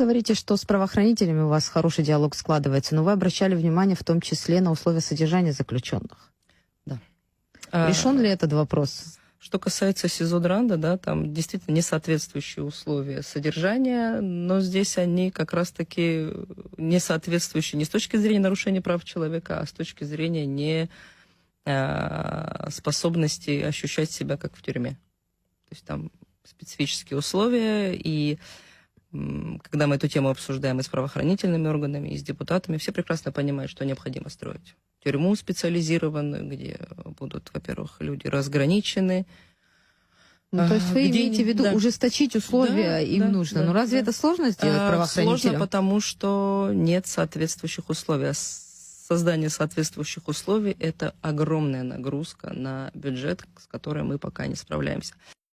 говорите, что с правоохранителями у вас хороший диалог складывается, но вы обращали внимание в том числе на условия содержания заключенных. Да. Решен ли этот вопрос? Что касается СИЗО Дранда, да, там действительно несоответствующие условия содержания, но здесь они как раз-таки несоответствующие не с точки зрения нарушения прав человека, а с точки зрения неспособности ощущать себя как в тюрьме. То есть там специфические условия, и когда мы эту тему обсуждаем и с правоохранительными органами, и с депутатами, все прекрасно понимают, что необходимо строить тюрьму специализированную, где будут, во-первых, люди разграничены. Ну, то есть вы имеете в виду ужесточить условия им нужно. Но разве это сложно сделать правоохранителям? Сложно, потому что нет соответствующих условий. А создание соответствующих условий – это огромная нагрузка на бюджет, с которой мы пока не справляемся.